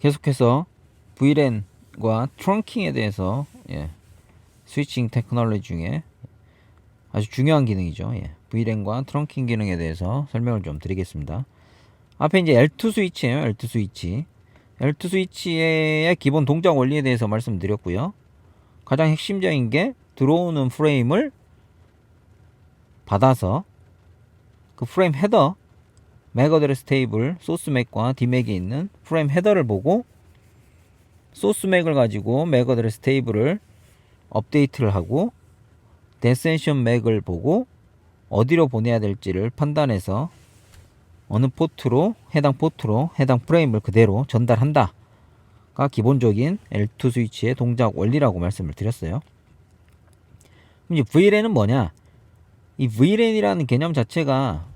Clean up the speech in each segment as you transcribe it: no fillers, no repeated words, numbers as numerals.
계속해서 VLAN과 트렁킹에 대해서 스위칭 테크놀로지 중에 아주 중요한 기능이죠. VLAN과 트렁킹 기능에 대해서 설명을 좀 드리겠습니다. 앞에 이제 L2 스위치예요. L2 스위치. L2 스위치의 기본 동작 원리에 대해서 말씀드렸고요. 가장 핵심적인 게 들어오는 프레임을 받아서 그 프레임 헤더, 맥 어드레스 테이블, 소스 맥과 디맥이 있는 프레임 헤더를 보고 소스 맥을 가지고 맥 어드레스 테이블을 업데이트를 하고 데스티네이션 맥을 보고 어디로 보내야 될지를 판단해서 어느 포트로 해당 프레임을 그대로 전달한다가 기본적인 L2 스위치의 동작 원리라고 말씀을 드렸어요. 그럼 이제 VLAN은 뭐냐? 이 VLAN이라는 개념 자체가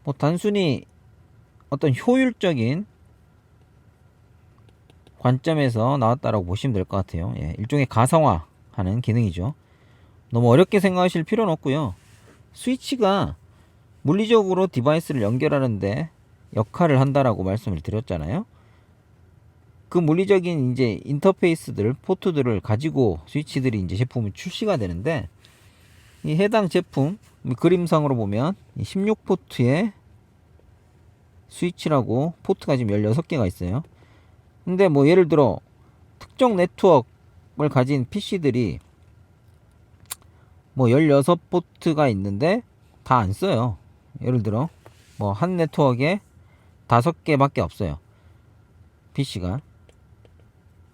뭐 단순히 어떤 효율적인 관점에서 나왔다라고 보시면 될 것 같아요. 일종의 가상화하는 기능이죠. 너무 어렵게 생각하실 필요는 없고요. 스위치가 물리적으로 디바이스를 연결하는데 역할을 한다라고 말씀을 드렸잖아요. 그 물리적인 이제 인터페이스들, 포트들을 가지고 스위치들이 이제 제품이 출시가 되는데, 이 해당 제품 그림상으로 보면 16포트의 스위치라고 포트가 지금 16개가 있어요. 근데 뭐 예를 들어 특정 네트워크를 가진 PC들이 뭐 16포트가 있는데 다 안 써요. 예를 들어 뭐 한 네트워크에 5개밖에 없어요. PC가.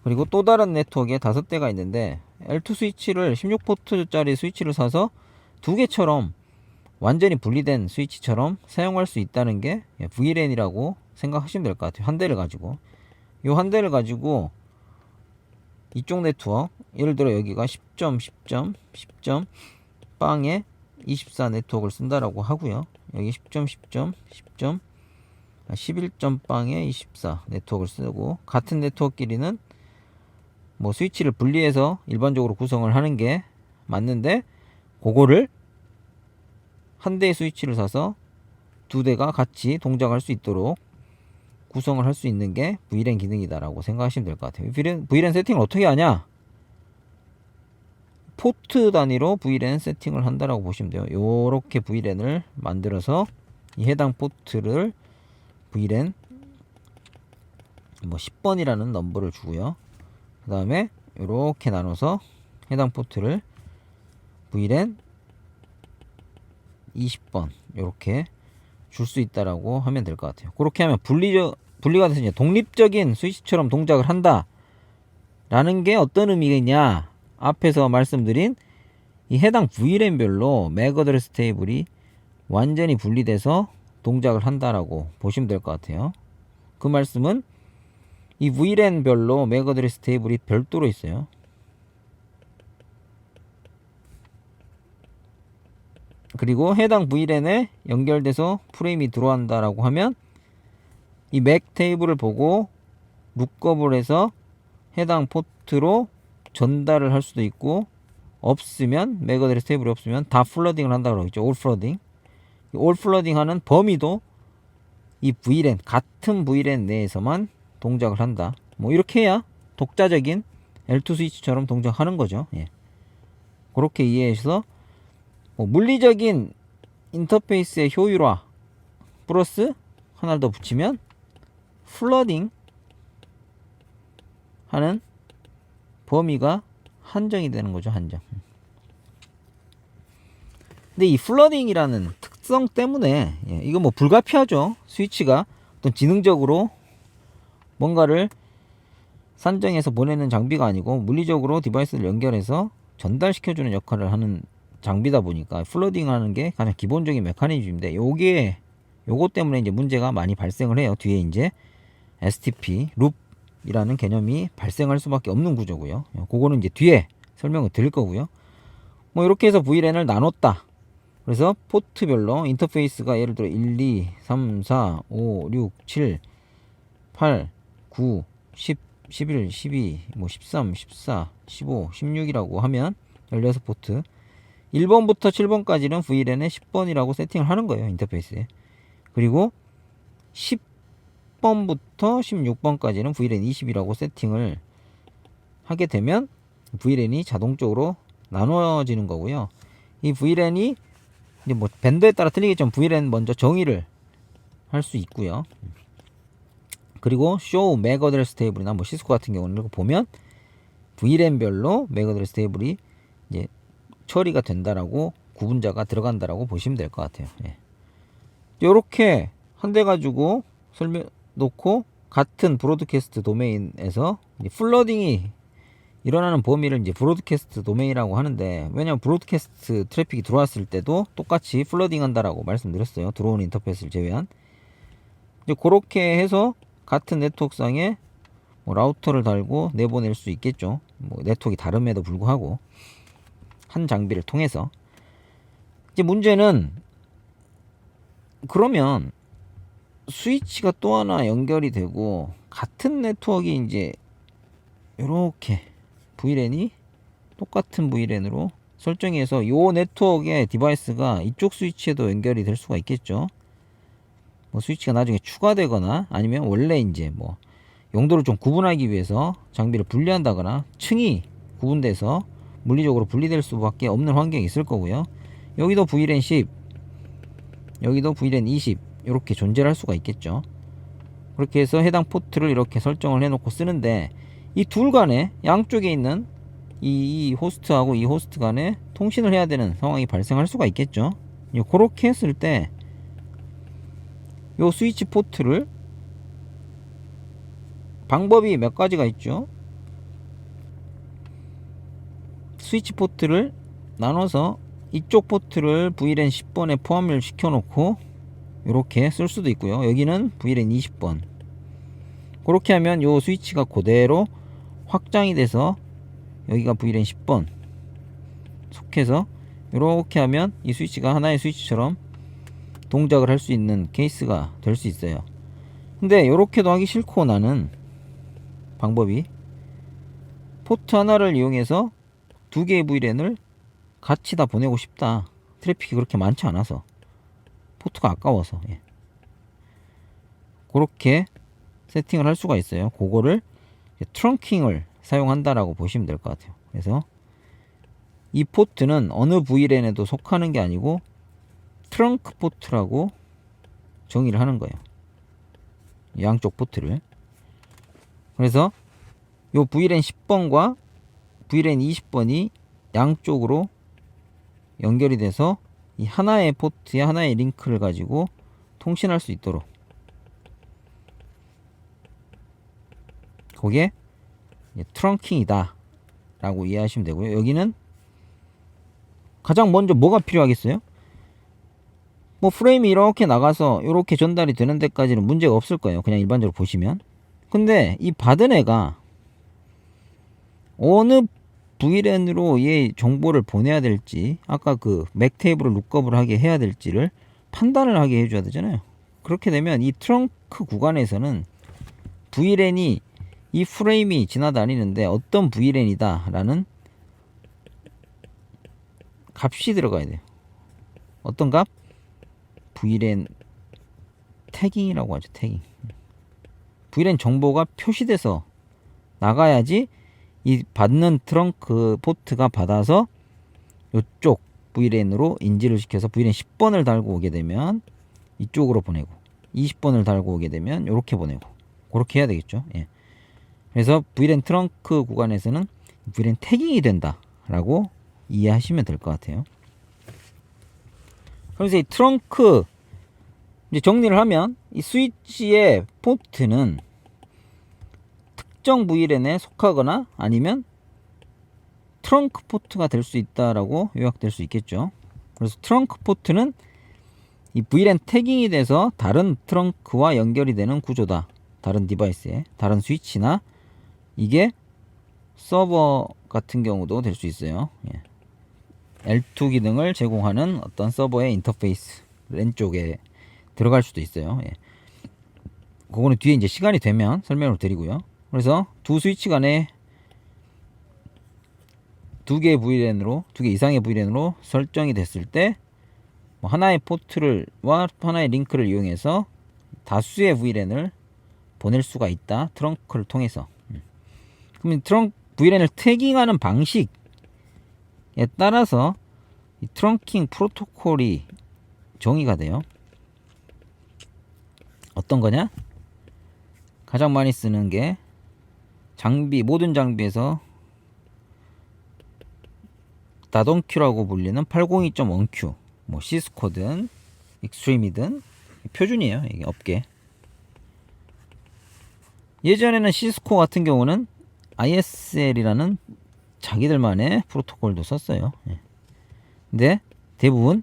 그리고 또 다른 네트워크에 5대가 있는데 L2 스위치를 16포트짜리 스위치를 사서 2개처럼 완전히 분리된 스위치처럼 사용할 수 있다는 게 VLAN이라고 생각하시면 될 것 같아요. 한 대를 가지고. 이 한 대를 가지고 이쪽 네트워크, 예를 들어 여기가 10점, 10점, 10점, 빵에 24 네트워크를 쓴다라고 하고요. 여기 10점, 10점, 10점, 11점 빵에 24 네트워크를 쓰고, 같은 네트워크끼리는 뭐 스위치를 분리해서 일반적으로 구성을 하는 게 맞는데, 그거를 한 대의 스위치를 사서 2대가 같이 동작할 수 있도록 구성을 할 수 있는 게 VLAN 기능이다라고 생각하시면 될 것 같아요. VLAN 세팅을 어떻게 하냐? 포트 단위로 VLAN 세팅을 한다라고 보시면 돼요. 요렇게 VLAN을 만들어서 이 해당 포트를 VLAN 뭐 10번이라는 넘버를 주고요. 그 다음에 요렇게 나눠서 해당 포트를 VLAN 20번 요렇게 줄 수 있다라고 하면 될 것 같아요. 그렇게 하면 분리가 돼서 이제 독립적인 스위치처럼 동작을 한다 라는 게 어떤 의미겠냐? 앞에서 말씀드린 이 해당 VLAN별로 맥 어드레스 테이블이 완전히 분리돼서 동작을 한다라고 보시면 될 것 같아요. 그 말씀은 이 VLAN별로 맥 어드레스 테이블이 별도로 있어요. 그리고 해당 VLAN에 연결돼서 프레임이 들어간다라고 하면 이 맥 테이블을 보고 룩업을 해서 해당 포트로 전달을 할 수도 있고, 없으면 맥 어드레스 테이블이 없으면 다 플러딩을 한다고 그러죠. 올 플러딩. 올 플러딩 하는 범위도 이 VLAN, 같은 VLAN 내에서만 동작을 한다. 뭐 이렇게 해야 독자적인 L2 스위치처럼 동작하는 거죠. 그렇게 이해해서 뭐 물리적인 인터페이스의 효율화 플러스 하나를 더 붙이면 플러딩 하는 범위가 한정이 되는 거죠. 한정. 근데 이 플러딩이라는 특성 때문에 이거 뭐 불가피하죠. 스위치가 어떤 지능적으로 뭔가를 산정해서 보내는 장비가 아니고 물리적으로 디바이스를 연결해서 전달시켜주는 역할을 하는 장비다 보니까 플러딩 하는 게 가장 기본적인 메커니즘인데, 요거 때문에 이제 문제가 많이 발생을 해요. 뒤에 이제 STP, 룹이라는 개념이 발생할 수밖에 없는 구조고요. 그거는 이제 뒤에 설명을 드릴 거고요. 뭐 이렇게 해서 VLAN을 나눴다. 그래서 포트별로 인터페이스가 예를 들어 1, 2, 3, 4, 5, 6, 7, 8, 9, 10, 11, 12, 뭐 13, 14, 15, 16이라고 하면 16포트. 1번부터 7번까지는 VLAN에 10번이라고 세팅을 하는 거예요. 인터페이스에. 그리고 10번 10번부터 16번까지는 VLAN 20이라고 세팅을 하게 되면 VLAN이 자동적으로 나눠지는 거고요. 이 VLAN이 이제 뭐 밴더에 따라 틀리겠지만 VLAN 먼저 정의를 할 수 있고요. 그리고 show MAC address table이나 뭐 시스코 같은 경우는 이렇게 보면 VLAN별로 MAC address table이 이제 처리가 된다라고 구분자가 들어간다라고 보시면 될 것 같아요. 예. 이렇게 한 대 가지고 설명 놓고 같은 브로드캐스트 도메인에서 이제 플러딩이 일어나는 범위를 이제 브로드캐스트 도메인이라고 하는데, 왜냐면 브로드캐스트 트래픽이 들어왔을 때도 똑같이 플러딩 한다라고 말씀드렸어요. 들어오는 인터페이스를 제외한. 이제 그렇게 해서 같은 네트워크상에 뭐 라우터를 달고 내보낼 수 있겠죠. 뭐 네트워크가 다름에도 불구하고 한 장비를 통해서. 이제 문제는, 그러면 스위치가 또 하나 연결이 되고 같은 네트워크가 이제 이렇게 VLAN이 똑같은 VLAN으로 설정해서 요 네트워크의 디바이스가 이쪽 스위치에도 연결이 될 수가 있겠죠. 뭐 스위치가 나중에 추가되거나 아니면 원래 이제 뭐 용도를 좀 구분하기 위해서 장비를 분리한다거나 층이 구분돼서 물리적으로 분리될 수밖에 없는 환경이 있을 거고요. 여기도 VLAN 10, 여기도 VLAN 20 이렇게 존재를 할 수가 있겠죠. 그렇게 해서 해당 포트를 이렇게 설정을 해놓고 쓰는데, 이 둘 간에 양쪽에 있는 이 호스트하고 이 호스트 간에 통신을 해야 되는 상황이 발생할 수가 있겠죠. 그렇게 했을 때 요 스위치 포트를 방법이 몇 가지가 있죠. 스위치 포트를 나눠서 이쪽 포트를 VLAN 10번에 포함을 시켜놓고 이렇게 쓸 수도 있고요. 여기는 VLAN 20번. 그렇게 하면 요 스위치가 그대로 확장이 돼서 여기가 VLAN 10번 속해서 이렇게 하면 이 스위치가 하나의 스위치처럼 동작을 할 수 있는 케이스가 될 수 있어요. 근데 이렇게도 하기 싫고, 나는 방법이 포트 하나를 이용해서 두 개의 VLAN을 같이 다 보내고 싶다. 트래픽이 그렇게 많지 않아서, 포트가 아까워서. 예. 그렇게 세팅을 할 수가 있어요. 그거를 트렁킹을 사용한다라고 보시면 될 것 같아요. 그래서 이 포트는 어느 VLAN에도 속하는 게 아니고 트렁크 포트라고 정의를 하는 거예요. 양쪽 포트를. 그래서 요 VLAN 10번과 VLAN 20번이 양쪽으로 연결이 돼서 이 하나의 포트에 하나의 링크를 가지고 통신할 수 있도록, 그게 트렁킹이다 라고 이해하시면 되고요. 여기는 가장 먼저 뭐가 필요하겠어요? 뭐 프레임이 이렇게 나가서 이렇게 전달이 되는 데까지는 문제가 없을 거예요. 그냥 일반적으로 보시면. 근데 이 받은 애가 어느 VLAN으로 얘 정보를 보내야 될지, 아까 그 맥 테이블을 룩업을 하게 해야 될지를 판단을 하게 해줘야 되잖아요. 그렇게 되면 이 트렁크 구간에서는 VLAN이 이 프레임이 지나다니는데 어떤 VLAN이다 라는 값이 들어가야 돼요. 어떤 값? VLAN 태깅이라고 하죠. 태깅. VLAN 정보가 표시돼서 나가야지 이 받는 트렁크 포트가 받아서 이쪽 VLAN으로 인지를 시켜서 VLAN 10번을 달고 오게 되면 이쪽으로 보내고, 20번을 달고 오게 되면 이렇게 보내고, 그렇게 해야 되겠죠. 예. 그래서 VLAN 트렁크 구간에서는 VLAN 태깅이 된다 라고 이해하시면 될 것 같아요. 그래서 이 트렁크 이제 정리를 하면, 이 스위치의 포트는 특정 VLAN에 속하거나 아니면 트렁크 포트가 될 수 있다라고 요약될 수 있겠죠. 그래서 트렁크 포트는 이 VLAN 태깅이 돼서 다른 트렁크와 연결이 되는 구조다. 다른 디바이스에, 다른 스위치나, 이게 서버 같은 경우도 될 수 있어요. 예. L2 기능을 제공하는 어떤 서버의 인터페이스 랜 쪽에 들어갈 수도 있어요. 예. 그거는 뒤에 이제 시간이 되면 설명을 드리고요. 그래서 두 스위치 간에 두 개의 VLAN으로, 두 개 이상의 VLAN으로 설정이 됐을 때, 뭐 하나의 포트와 하나의 링크를 이용해서 다수의 VLAN을 보낼 수가 있다. 트렁크를 통해서. 그러면 VLAN을 태깅하는 방식에 따라서 이 트렁킹 프로토콜이 정의가 돼요. 어떤 거냐? 가장 많이 쓰는 게 모든 장비에서 다동큐라고 불리는 802.1Q, 뭐 시스코든 익스트림이든 표준이에요. 이게 업계. 예전에는 시스코 같은 경우는 ISL이라는 자기들만의 프로토콜도 썼어요. 근데 대부분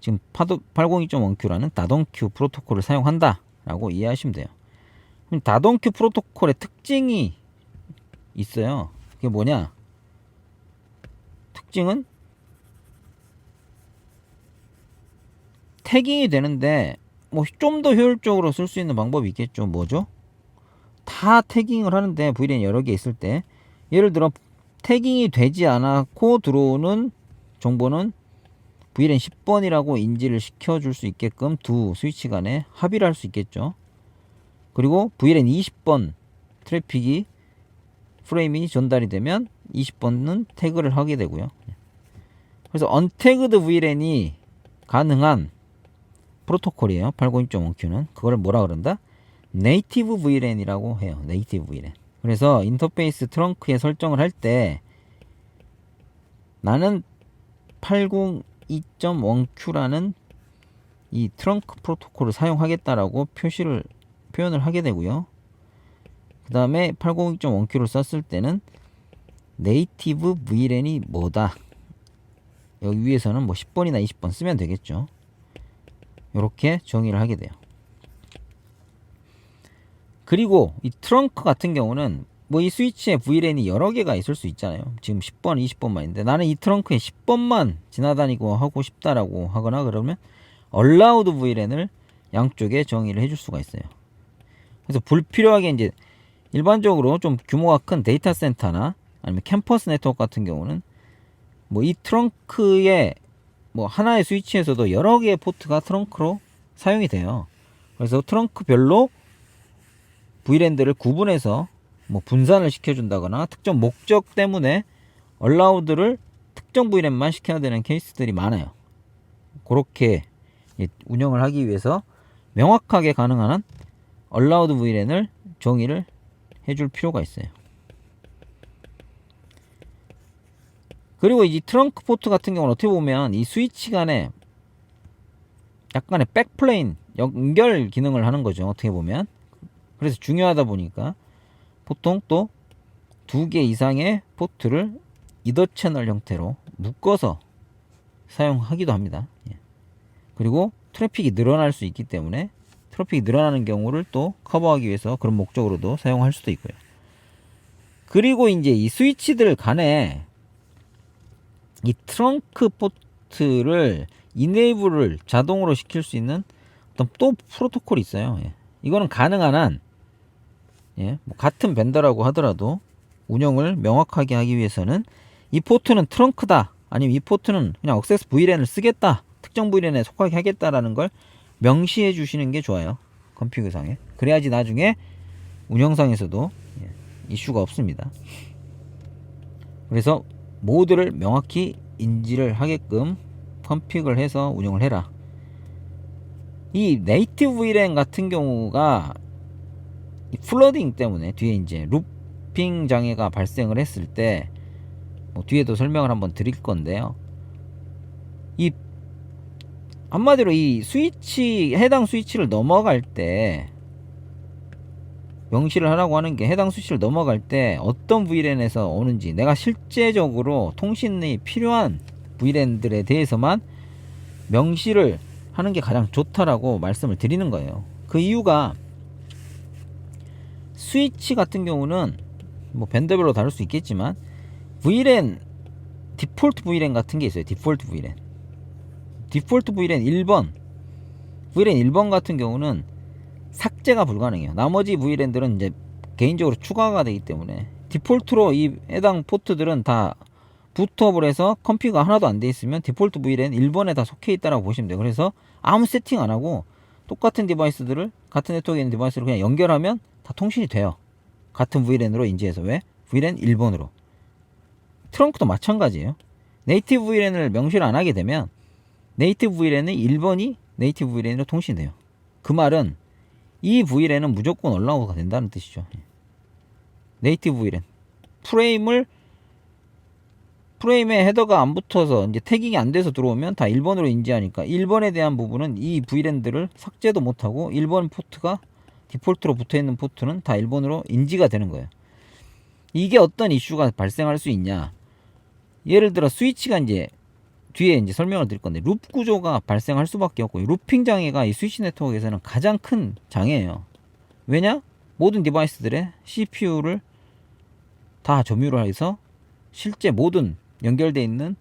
지금 802.1Q라는 다동큐 프로토콜을 사용한다 라고 이해하시면 돼요. 그럼 다동큐 프로토콜의 특징이 있어요. 그게 뭐냐? 특징은 태깅이 되는데 뭐 좀 더 효율적으로 쓸 수 있는 방법이 있겠죠. 뭐죠? 다 태깅을 하는데 VLAN 여러 개 있을 때 예를 들어 태깅이 되지 않았고 들어오는 정보는 VLAN 10번이라고 인지를 시켜줄 수 있게끔 두 스위치 간에 합의를 할 수 있겠죠. 그리고 VLAN 20번 트래픽이 프레임이 전달이 되면 20번은 태그를 하게 되고요. 그래서 언태그드 VLAN이 가능한 프로토콜이에요. 802.1Q는. 그걸 뭐라 그런다? 네이티브 VLAN이라고 해요. 네이티브 VLAN. 그래서 인터페이스 트렁크에 설정을 할 때 나는 802.1Q라는 이 트렁크 프로토콜을 사용하겠다라고 표현을 하게 되고요. 그 다음에 802.1Q를 썼을 때는 네이티브 VLAN이 뭐다. 여기 위에서는 뭐 10번이나 20번 쓰면 되겠죠. 이렇게 정의를 하게 돼요. 그리고 이 트렁크 같은 경우는 뭐 이 스위치에 VLAN이 여러 개가 있을 수 있잖아요. 지금 10번, 20번만 있는데 나는 이 트렁크에 10번만 지나다니고 하고 싶다라고 하거나 그러면 allowed VLAN을 양쪽에 정의를 해줄 수가 있어요. 그래서 불필요하게 이제 일반적으로 좀 규모가 큰 데이터 센터나 아니면 캠퍼스 네트워크 같은 경우는 뭐 이 트렁크에 뭐 하나의 스위치에서도 여러 개의 포트가 트렁크로 사용이 돼요. 그래서 트렁크별로 VLAN들을 구분해서 뭐 분산을 시켜준다거나 특정 목적 때문에 allowed를 특정 VLAN만 시켜야 되는 케이스들이 많아요. 그렇게 운영을 하기 위해서 명확하게 가능한 한 allowed VLAN을 정의를 해줄 필요가 있어요. 그리고 이 트렁크 포트 같은 경우는 어떻게 보면 이 스위치 간에 약간의 백플레인 연결 기능을 하는 거죠. 어떻게 보면. 그래서 중요하다 보니까 보통 또 2개 이상의 포트를 이더 채널 형태로 묶어서 사용하기도 합니다. 그리고 트래픽이 늘어날 수 있기 때문에 트래픽이 늘어나는 경우를 또 커버하기 위해서 그런 목적으로도 사용할 수도 있고요. 그리고 이제 이 스위치들 간에 이 트렁크 포트를 이네이블을 자동으로 시킬 수 있는 어떤 또 프로토콜이 있어요. 이거는 가능한 한 뭐 같은 벤더라고 하더라도 운영을 명확하게 하기 위해서는 이 포트는 트렁크다 아니면 이 포트는 그냥 억세스 VLAN을 쓰겠다 특정 VLAN에 속하게 하겠다라는 걸 명시해 주시는 게 좋아요. 컴피그상에. 그래야지 나중에 운영상에서도 이슈가 없습니다. 그래서 모드를 명확히 인지를 하게끔 컴픽을 해서 운영을 해라. 이 네이티브 VLAN 같은 경우가 이 플러딩 때문에 뒤에 이제 루핑 장애가 발생을 했을 때 뭐 뒤에도 설명을 한번 드릴 건데요. 이 한마디로 이 스위치 해당 스위치를 넘어갈 때 명시를 하라고 하는 게 해당 스위치를 넘어갈 때 어떤 VLAN에서 오는지 내가 실제적으로 통신이 필요한 VLAN들에 대해서만 명시를 하는 게 가장 좋다라고 말씀을 드리는 거예요. 그 이유가 스위치 같은 경우는 뭐 밴드별로 다를 수 있겠지만 VLAN 디폴트 VLAN 같은 게 있어요. 디폴트 VLAN 1번 VLAN 1번 같은 경우는 삭제가 불가능해요. 나머지 VLAN들은 이제 개인적으로 추가가 되기 때문에 디폴트로 이 해당 포트들은 다 부트업을 해서 컴피가 하나도 안 돼 있으면 디폴트 VLAN 1번에 다 속해 있다라고 보시면 돼요. 그래서 아무 세팅 안 하고 똑같은 디바이스들을 같은 네트워크에 있는 디바이스를 그냥 연결하면 다 통신이 돼요. 같은 VLAN으로 인지해서. 왜? VLAN 1번으로. 트렁크도 마찬가지예요. 네이티브 VLAN을 명시를 안 하게 되면 네이티브 VLAN의 1번이 네이티브 VLAN으로 통신돼요. 그 말은 이 VLAN은 무조건 얼라우가 된다는 뜻이죠. 네이티브 VLAN. 프레임에 헤더가 안 붙어서 이제 태깅이 안 돼서 들어오면 다 1번으로 인지하니까 1번에 대한 부분은 이 VLAN들을 삭제도 못하고 1번 포트가 디폴트로 붙어있는 포트는 다 1번으로 인지가 되는 거예요. 이게 어떤 이슈가 발생할 수 있냐. 예를 들어 스위치가 이제 뒤에 이제 설명을 드릴 건데 룹 구조가 발생할 수밖에 없고 루핑 장애가 이 스위치 네트워크에서는 가장 큰 장애예요. 왜냐? 모든 디바이스들의 CPU를 다 점유를 해서 실제 모든 연결되어 있는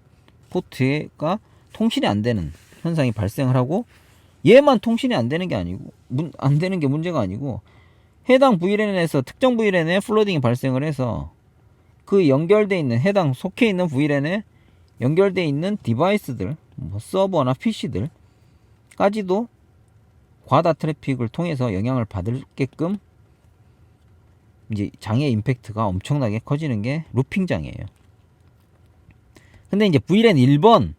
포트가 통신이 안 되는 현상이 발생을 하고 얘만 통신이 안 되는 게 아니고 안 되는 게 문제가 아니고 해당 VLAN에서 특정 VLAN에 플러딩이 발생을 해서 그 연결되어 있는 해당 속해 있는 VLAN에 연결되어 있는 디바이스들 뭐 서버나 PC들까지도 과다 트래픽을 통해서 영향을 받을게끔 이제 장애 임팩트가 엄청나게 커지는 게 루핑 장애예요. 근데 이제 VLAN 1번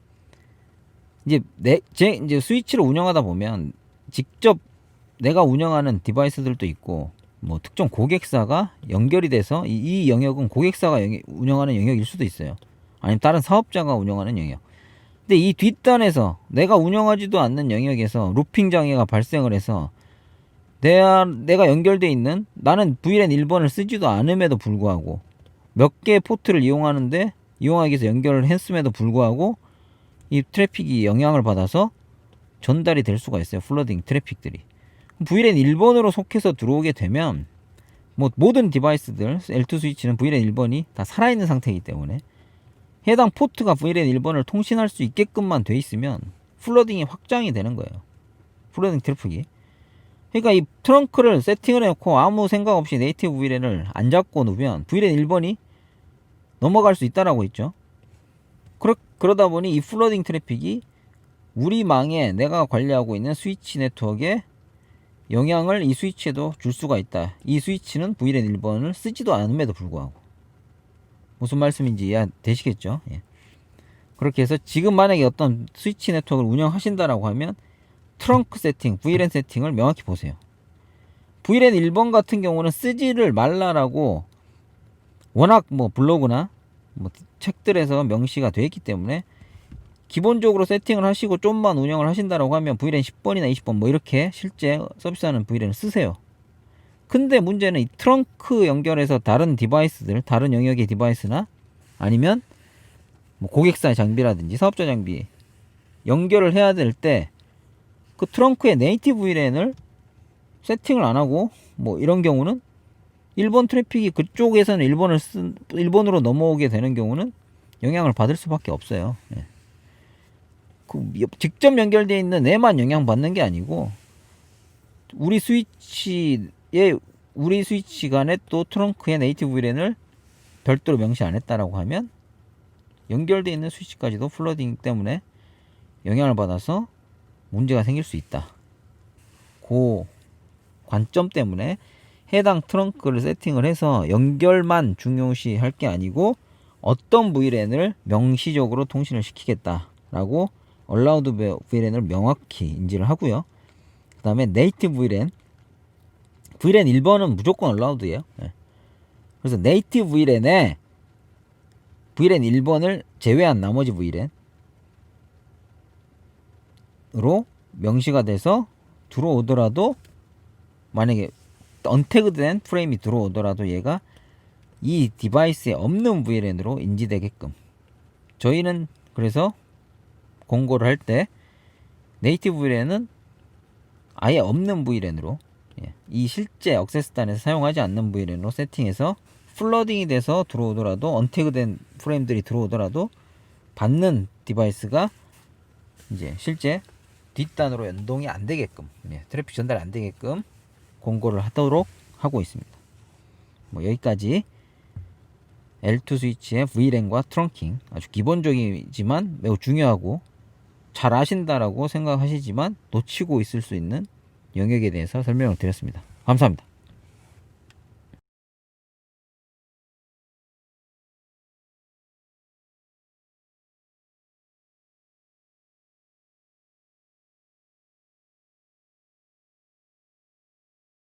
이제 이제 스위치를 운영하다 보면 직접 내가 운영하는 디바이스들도 있고 뭐 특정 고객사가 연결이 돼서 이 영역은 고객사가 운영하는 영역일 수도 있어요. 아니면 다른 사업자가 운영하는 영역. 근데 이 뒷단에서 내가 운영하지도 않는 영역에서 루핑 장애가 발생을 해서 내가 연결돼 있는 나는 VLAN 1번을 쓰지도 않음에도 불구하고 몇 개의 포트를 이용하기 위해서 연결을 했음에도 불구하고 이 트래픽이 영향을 받아서 전달이 될 수가 있어요. 플러딩 트래픽들이. VLAN 1번으로 속해서 들어오게 되면 뭐 모든 디바이스들 L2 스위치는 VLAN 1번이 다 살아있는 상태이기 때문에 해당 포트가 VLAN 1번을 통신할 수 있게끔만 돼 있으면 플러딩이 확장이 되는 거예요. 플러딩 트래픽이. 그러니까 이 트렁크를 세팅을 해놓고 아무 생각 없이 네이티브 VLAN을 안 잡고 놓으면 VLAN 1번이 넘어갈 수 있다라고 했죠. 그러다 보니 이 플러딩 트래픽이 우리 망에 내가 관리하고 있는 스위치 네트워크에 영향을 이 스위치에도 줄 수가 있다. 이 스위치는 VLAN 1번을 쓰지도 않음에도 불구하고. 무슨 말씀인지 이해되시겠죠? 예. 그렇게 해서 지금 만약에 어떤 스위치 네트워크를 운영하신다라고 하면 트렁크 세팅, VLAN 세팅을 명확히 보세요. VLAN 1번 같은 경우는 쓰지를 말라라고 워낙 뭐 블로그나 뭐 책들에서 명시가 되어 있기 때문에 기본적으로 세팅을 하시고 좀만 운영을 하신다라고 하면 VLAN 10번이나 20번 뭐 이렇게 실제 서비스하는 VLAN을 쓰세요. 근데 문제는 이 트렁크 연결해서 다른 디바이스들, 다른 영역의 디바이스나 아니면 뭐 고객사 장비라든지 사업자 장비 연결을 해야 될 때 그 트렁크의 네이티브 VLAN을 세팅을 안 하고 뭐 이런 경우는 1번 트래픽이 그쪽에서는 1번으로 넘어오게 되는 경우는 영향을 받을 수밖에 없어요. 예. 직접 연결되어 있는 애만 영향받는 게 아니고 우리 스위치 간에 또 트렁크의 네이티브 VLAN을 별도로 명시 안 했다라고 하면 연결되어 있는 스위치까지도 플러딩 때문에 영향을 받아서 문제가 생길 수 있다. 그 관점 때문에 해당 트렁크를 세팅을 해서 연결만 중요시 할 게 아니고 어떤 VLAN을 명시적으로 통신을 시키겠다라고 얼라우드 VLAN을 명확히 인지를 하고요. 그 다음에 네이티브 VLAN 1번은 무조건 얼라우드예요. 네. 그래서 네이티브 VLAN에 VLAN 1번을 제외한 나머지 VLAN으로 명시가 돼서 들어오더라도 만약에 언태그된 프레임이 들어오더라도 얘가 이 디바이스에 없는 VLAN으로 인지되게끔 저희는 그래서 공고를 할 때 네이티브 VLAN은 아예 없는 VLAN으로 이 실제 액세스단에서 사용하지 않는 VLAN으로 세팅해서 플러딩이 돼서 들어오더라도 언태그된 프레임들이 들어오더라도 받는 디바이스가 이제 실제 뒷단으로 연동이 안 되게끔 트래픽 전달 안 되게끔 공고를 하도록 하고 있습니다. 뭐 여기까지 L2 스위치의 VLAN과 트렁킹 아주 기본적이지만 매우 중요하고 잘 아신다라고 생각하시지만 놓치고 있을 수 있는 영역에 대해서 설명을 드렸습니다. 감사합니다.